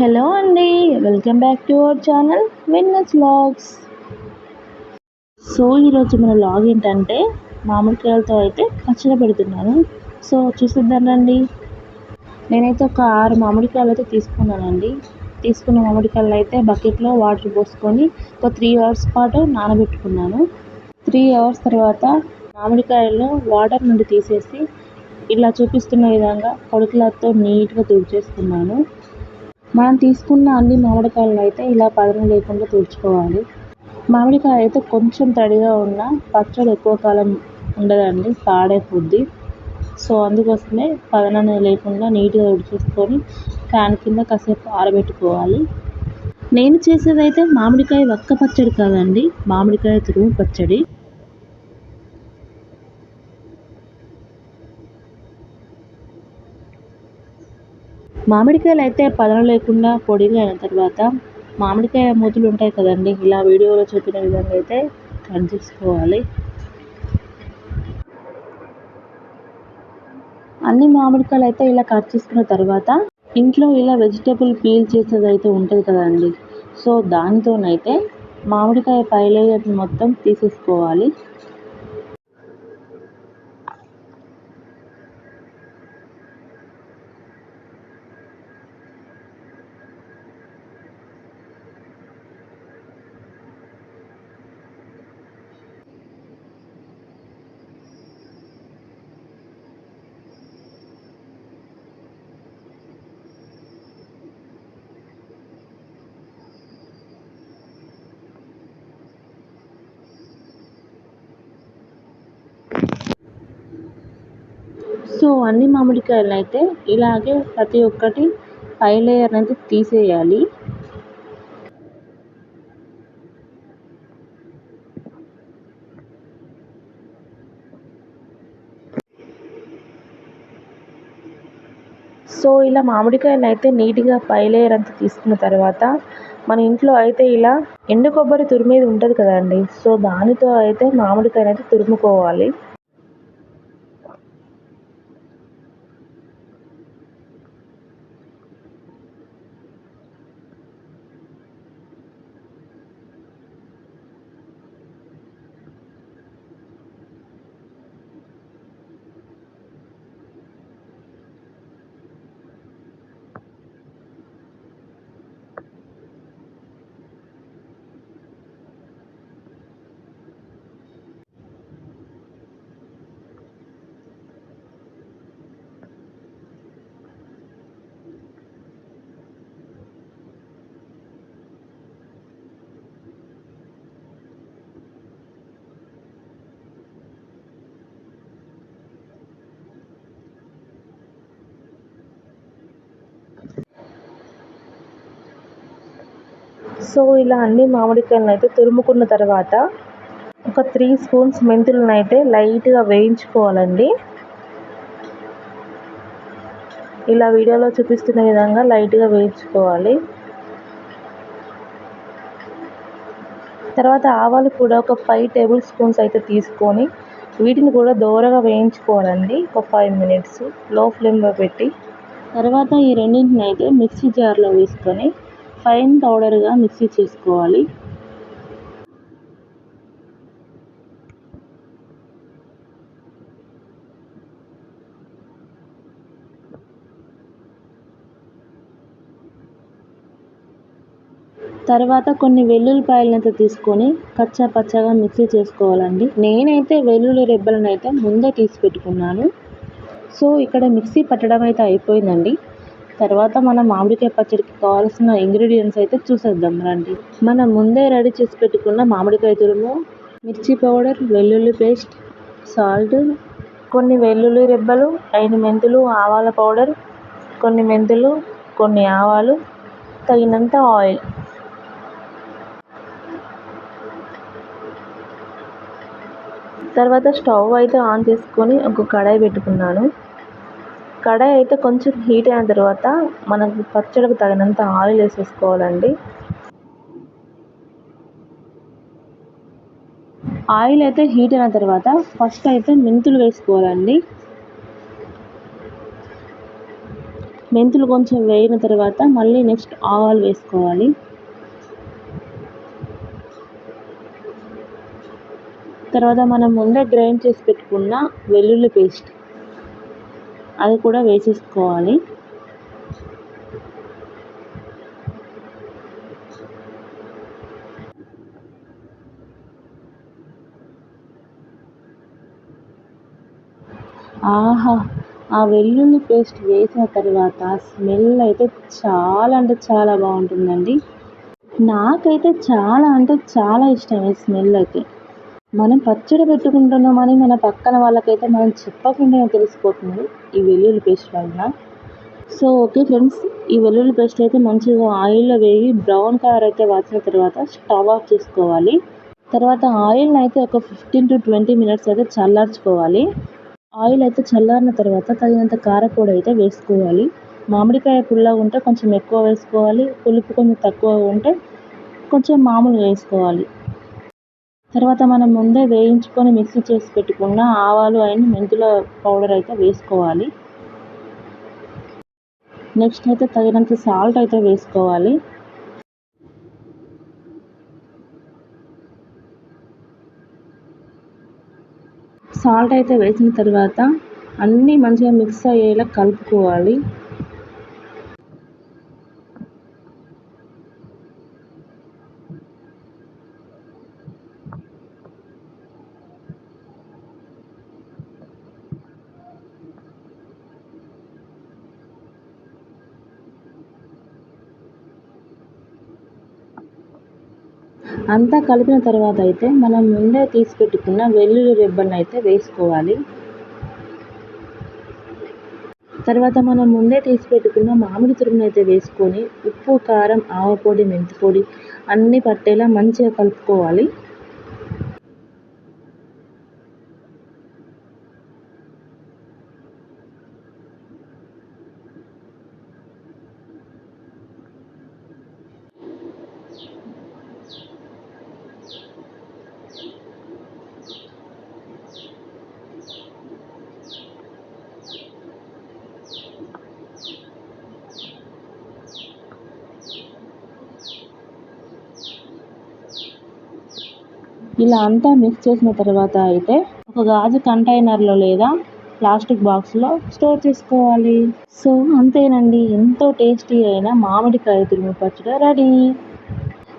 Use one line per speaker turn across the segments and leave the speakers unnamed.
Hello అండి, welcome back to our channel winners vlogs. So ఈరోజు మన వ్లాగ్ ఏంటంటే మామిడికాయలతో అయితే పచ్చడి పెడుతున్నాను. సో చూసిద్దానండి. నేనైతే ఒక 6 మామిడికాయలు అయితే తీసుకున్నానండి. తీసుకున్న మామిడికాయలు అయితే బకెట్లో వాటర్ పోసుకొని ఒక 3 అవర్స్ పాటు నానబెట్టుకున్నాను. 3 అవర్స్ తర్వాత మామిడికాయలను వాటర్ నుండి తీసేసి ఇలా చూపిస్తున్న విధంగా పొడి క్లాత్తో నీట్గా తుడిచేసుకున్నాను. మనం తీసుకున్న అన్ని మామిడికాయలను అయితే ఇలా పదనం లేకుండా తుడుచుకోవాలి. మామిడికాయ అయితే కొంచెం తడిగా ఉన్న పచ్చడి ఎక్కువ కాలం ఉండదండి, పాడైపోద్ది. సో అందుకోసమే పదనం లేకుండా నీట్గా తుడిచేసుకొని ఫ్యాన్ కింద కాసేపు ఆరబెట్టుకోవాలి. నేను చేసేదైతే మామిడికాయ వక్క పచ్చడి కాదండి, మామిడికాయ తురుము పచ్చడి. మామిడికాయలు అయితే పదనం లేకుండా పొడిగా అయిన తర్వాత మామిడికాయ మూతులు ఉంటాయి కదండి, ఇలా వీడియోలో చెప్పిన విధంగా అయితే కట్ చేసుకోవాలి. అన్ని మామిడికాయలు అయితే ఇలా కట్ చేసుకున్న తర్వాత ఇంట్లో ఇలా వెజిటేబుల్ పీల్ చేసేది అయితే ఉంటుంది కదండి, సో దానితోనైతే మామిడికాయ పై లేయర్ మొత్తం తీసేసుకోవాలి. సో అన్ని మామిడికాయలు అయితే ఇలాగే ప్రతి ఒక్కటి పై లేయర్ అయితే తీసేయాలి. సో ఇలా మామిడికాయలు అయితే నీట్గా పై లేయర్ అంతా తీసుకున్న తర్వాత మన ఇంట్లో అయితే ఇలా ఎండు కొబ్బరి తురిమేది ఉంటుంది కదండి, సో దానితో అయితే మామిడికాయలు అయితే తురుముకోవాలి. సో ఇలా అన్ని మామిడికాయలను అయితే తురుముకున్న తర్వాత ఒక 3 స్పూన్స్ మెంతులను అయితే లైట్గా వేయించుకోవాలండి. ఇలా వీడియోలో చూపిస్తున్న విధంగా లైట్గా వేయించుకోవాలి. తర్వాత ఆవాలు కూడా ఒక 5 టేబుల్ స్పూన్స్ అయితే తీసుకొని వీటిని కూడా దోరగా వేయించుకోవాలండి ఒక 5 మినిట్స్ లో ఫ్లేమ్లో పెట్టి. తర్వాత ఈ రెండింటిని అయితే మిక్సీ జార్లో వేసుకొని ఫైన్ పౌడర్గా మిక్సీ చేసుకోవాలి. తర్వాత కొన్ని వెల్లుల్లిపాయలనైతే తీసుకొని కచ్చా పచ్చగా మిక్సీ చేసుకోవాలండి. నేనైతే వెల్లుల్లి రెబ్బలను అయితే ముందే తీసి పెట్టుకున్నాను. సో ఇక్కడ మిక్సీ పట్టడం అయితే అయిపోయిందండి. తర్వాత మనం మామిడికాయ పచ్చడికి కావాల్సిన ఇంగ్రీడియంట్స్ అయితే చూసేద్దాం రండి. మనం ముందే రెడీ చేసి పెట్టుకున్న మామిడికాయ తురుము, మిర్చి పౌడర్, వెల్లుల్లి పేస్ట్, సాల్ట్, కొన్ని వెల్లుల్లి రెబ్బలు, 5 మెంతులు, ఆవాల పౌడర్, కొన్ని మెంతులు, కొన్ని ఆవాలు, తగినంత ఆయిల్. తర్వాత స్టవ్ అయితే ఆన్ చేసుకొని ఒక కడాయి పెట్టుకున్నాను. కడాయి అయితే కొంచెం హీట్ అయిన తర్వాత మనకు పచ్చడికి తగినంత ఆయిల్ వేసేసుకోవాలండి. ఆయిల్ అయితే హీట్ అయిన తర్వాత ఫస్ట్ అయితే మెంతులు వేసుకోవాలండి. మెంతులు కొంచెం వేగిన తర్వాత మళ్ళీ నెక్స్ట్ ఆవాలు వేసుకోవాలి. తర్వాత మనం ముందే గ్రైండ్ చేసి పెట్టుకున్న వెల్లుల్లి పేస్ట్ అది కూడా వేసేసుకోవాలి. ఆహా! ఆ వెల్లుల్లి పేస్ట్ వేసిన తర్వాత స్మెల్ అయితే చాలా అంటే చాలా బాగుంటుందండి. నాకైతే చాలా అంటే చాలా ఇష్టం ఈ స్మెల్ అయితే. మనం పచ్చడి పెట్టుకుంటున్నామని మన పక్కన వాళ్ళకైతే మనం చెప్పకుండానే తెలిసిపోతుంది ఈ వెల్లుల్లి పేస్ట్ వలన. సో ఓకే ఫ్రెండ్స్, ఈ వెల్లుల్లి పేస్ట్ అయితే మంచిగా ఆయిల్లో వేగి బ్రౌన్ కలర్ అయితే వచ్చిన తర్వాత స్టవ్ ఆఫ్ చేసుకోవాలి. తర్వాత ఆయిల్ని అయితే ఒక 15-20 మినిట్స్ అయితే చల్లార్చుకోవాలి. ఆయిల్ అయితే చల్లారిన తర్వాత తగినంత కారపొడి అయితే వేసుకోవాలి. మామిడికాయ పుల్లగా ఉంటే కొంచెం ఎక్కువ వేసుకోవాలి, పులుపు కొంచెం తక్కువ ఉంటే కొంచెం మామూలుగా వేసుకోవాలి. తర్వాత మనం ముందే వేయించుకొని మిక్సీ చేసి పెట్టుకున్న ఆవాలు అండ్ మెంతుల పౌడర్ అయితే వేసుకోవాలి. నెక్స్ట్ అయితే తగినంత సాల్ట్ అయితే వేసుకోవాలి. సాల్ట్ అయితే వేసిన తర్వాత అన్నీ మంచిగా మిక్స్ అయ్యేలా కలుపుకోవాలి. అంతా కలిపిన తర్వాత అయితే మనం ముందే తీసి పెట్టుకున్న వెల్లుల్లి రెబ్బలను అయితే వేసుకోవాలి. తర్వాత మనం ముందే తీసి పెట్టుకున్న మామిడి తురుమును అయితే వేసుకొని ఉప్పు, కారం, ఆవపొడి, మెంతి పొడి అన్నీ పట్టేలా మంచిగా కలుపుకోవాలి. ఇలా అంతా మిక్స్ చేసిన తర్వాత అయితే ఒక గాజు కంటైనర్లో లేదా ప్లాస్టిక్ బాక్స్లో స్టోర్ చేసుకోవాలి. సో అంతేనండి, ఎంతో టేస్టీ అయిన మామిడికాయ తురుము పచ్చడి రెడీ.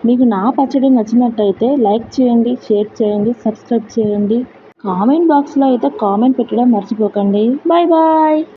మీకు నా పచ్చడి నచ్చినట్టయితే లైక్ చేయండి, షేర్ చేయండి, సబ్స్క్రైబ్ చేయండి. కామెంట్ బాక్స్లో అయితే కామెంట్ పెట్టడం మర్చిపోకండి. Bye bye.